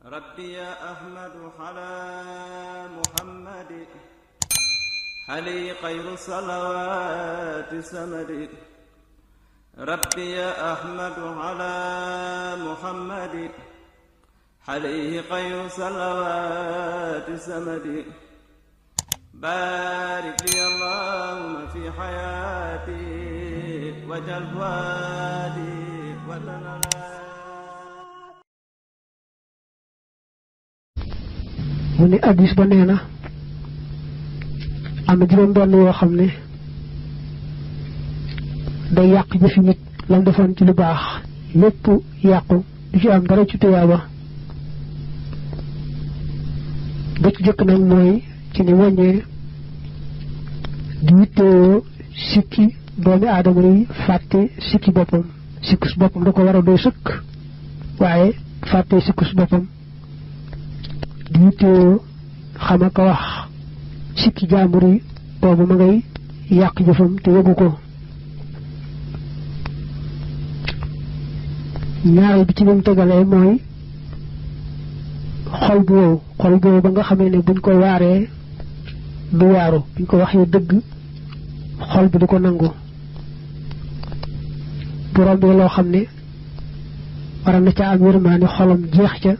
ربي يا أحمد على محمد علي خير صلوات سمد ربي يا أحمد على محمد عليه خير صلوات سمد بارك لي اللهم في حياتي وجل فؤادي وتنالى mu ne addis ba nee na am na juróom benn yoo xam ne day yàq jëfi nit lam defoon ci lu baax lépp yàqu du ci am dara ci tuyaaba ba ci jëkk nag mooy ci ni wàññee di yittewoo sikki doomi aadama yi fàtte sikki boppam sikkus boppam da ko war a doy sëkk waaye fàtte sikkus boppam di yittewoo xam ak wax sikki jaambur yi boobu ma ngay yàq jëfam te yëgu ko ñaareel bi ci lim tegalee mooy xol bu wow ba nga xamee ne buñ ko waaree du waaru buñ ko waxee dëgg xol bi du ko nangu bu rombee loo xam ne war na ca am yërmaane xolam jeex ca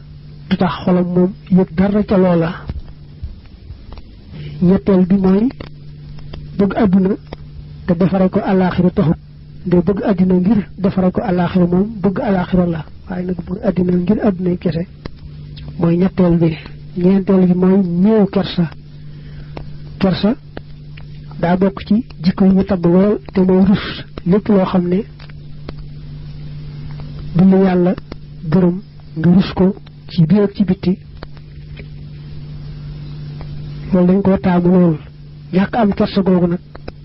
du tax xolam moom yëg dara ca loola ñetteel bi mooy bëgg àdduna te defare ko àllaaxira taxut nde bëgg àddina ngir defare ko àllaaxira moom bëgg àllaaxira la waaye nag bëgg àddina ngir àdduna kese mooy ñetteel bi ñeenteel bi mooy néew kersa daa bokk ci jikko yi ñu tabb lool te mooy rus lépp loo xam ne du lu yàlla gërëm nga rus ko ci biir ak ci bitti loolu dañ koo taamu lool ñàkk am kersa googu nag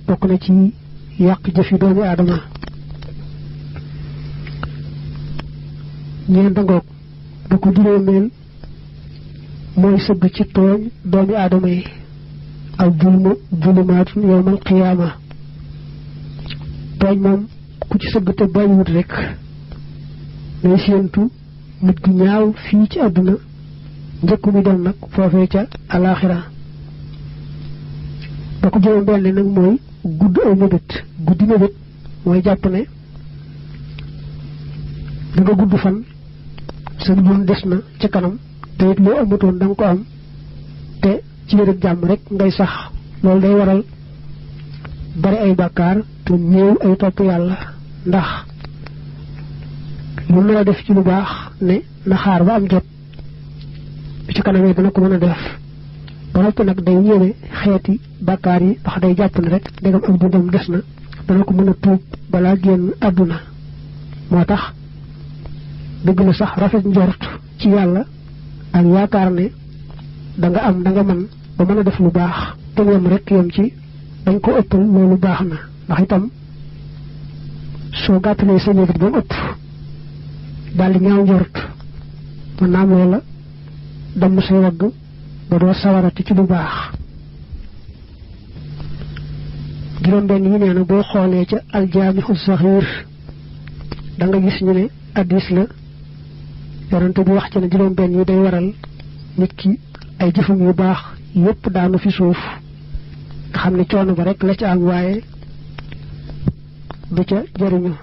bokk na ci yàq jëfi doomi aadama ñeenta ngoog bu ko juróomeel mooy sëgg ci tooñ doomi aadama yi ak zulumaatun yawmal qiyaama tooñ moom ku ci sëgg te bàyyiwut rek nay séentu nit gu ñaaw fii ci àdduna njëkku mi dem nag foofee ca alaaxira ba ko juróom benn nag mooy gudd ay mébét guddi mébét mooy jàpp ne da nga gudd fan sa dund des na ci kanam te it loo amutoon da nga ko am te ci wér ak jàmm rek ngay sax loolu day waral bari ay bàkkaar te néew ay topp yàlla ndax lu la def ci lu baax ne na xaar ba am jot bi ci kanamee dana ko mën a def ba noppi nag day yéene xeeti bàkkaar yi ndax day jàpp ne rek ndegam ak dundam des na dana ko mën a tuub balaa génn àdduna moo tax dëgg na sax rafet njort ci yàlla ak yaakaar ne da nga am da nga mën ba mën a def lu baax te yem rek yem ci dañ ko ëppal loolu baax na ndax itam soo gàttalee sa ñëwit ba mu ëpp daldi ñaaw njort mën naa am loola damm say wagg ba doo sawarati ci lu baax juróom benn yi nee na boo xoolee ca aljaamiu saxiir da nga gis ñu ne addis la yonente bi wax ci ne juróom benn yi day waral nit ki ay jëfam yu baax yépp daanu fi suuf nga xam ne coono ba rek la ca am waaye du ca jëriñu